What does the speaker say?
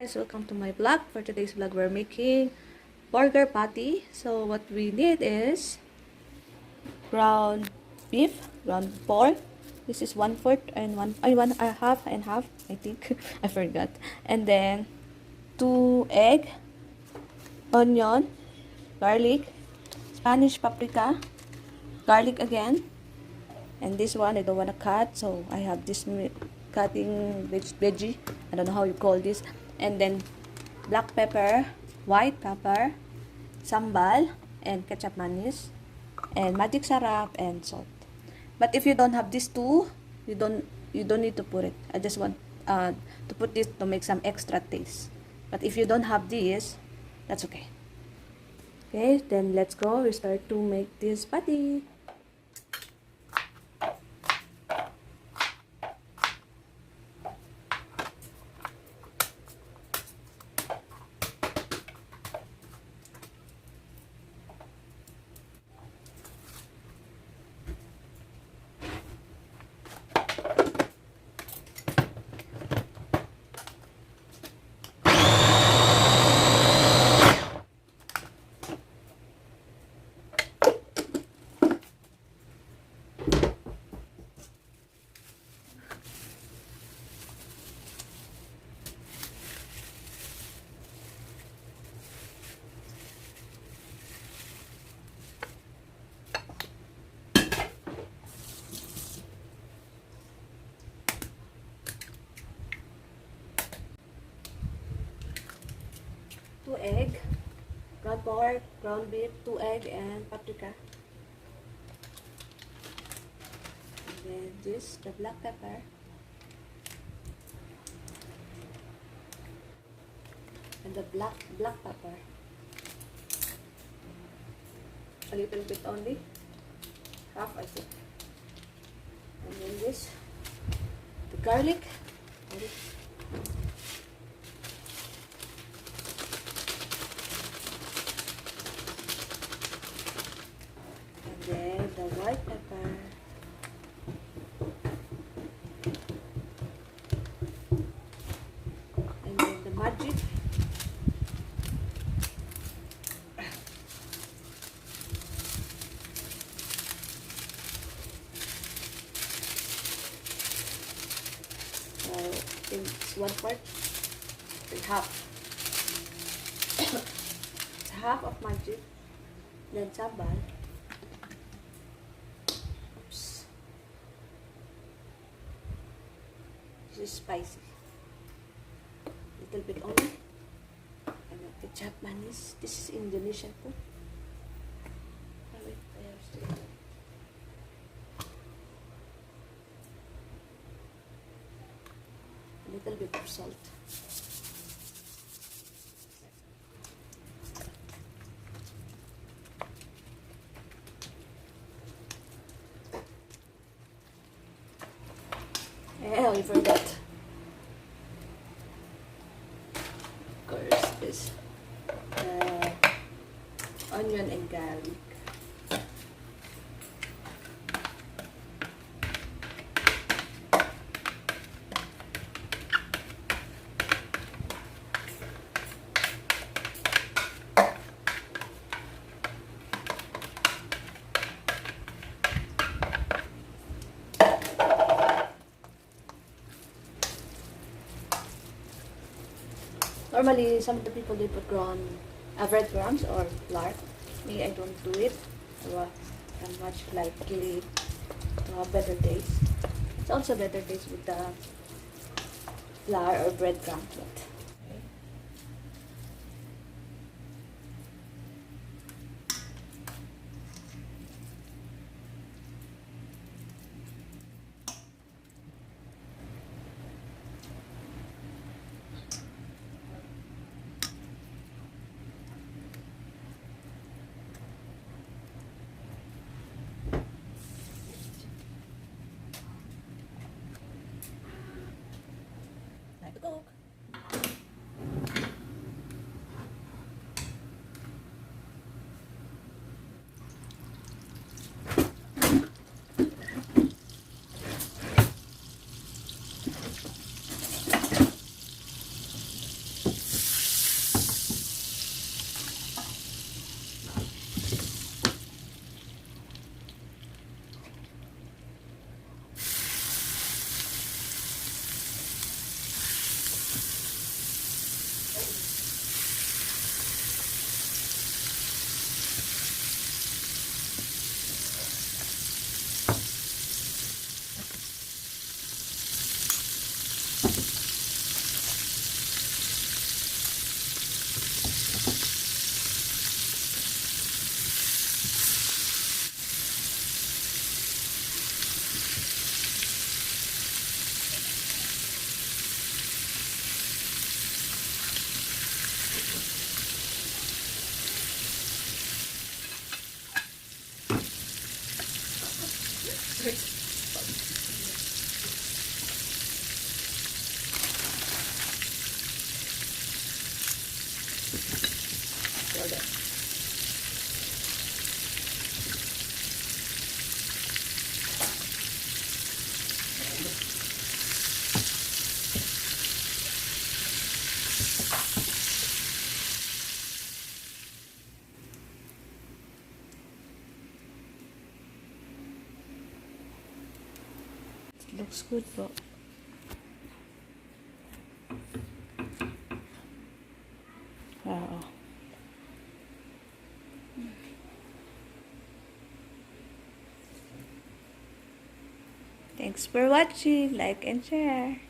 Guys, welcome to my vlog. For today's vlog, we're making burger patty. So what we need is ground beef, ground pork. This is 1/4 and half and half, I think. I forgot. And then 2 egg, onion, garlic, Spanish paprika, garlic again. And this one I don't want to cut, so I have this cutting veggie. I don't know how you call this. And then black pepper, white pepper, sambal, and ketchup mayonnaise, and magic sarap and salt. But if you don't have these two, you don't need to put it. I just want to put this to make some extra taste. But if you don't have this, that's okay. Okay, then let's go. We start to make this patty. Two egg, ground pork, ground beef, 2 egg, and paprika. And then this, the black pepper. And the black pepper. A little bit only. Half, I think. And then this, the garlic. Then the white pepper, and then the magic, it's 1/4 and half. It's half of magic, then sambal. This is spicy. Little bit only. And then ketchup mayonnaise. This is Indonesian food. Oh, wait, I have to. A little bit of salt. And we forgot. Of course, this onion and garlic. Normally, some of the people, they put breadcrumbs or flour. Me, I don't do it. I'm much likely to have better taste. It's also better taste with the flour or breadcrumbs. Time to cook. Looks good po. Wow. Thanks for watching. Like and share.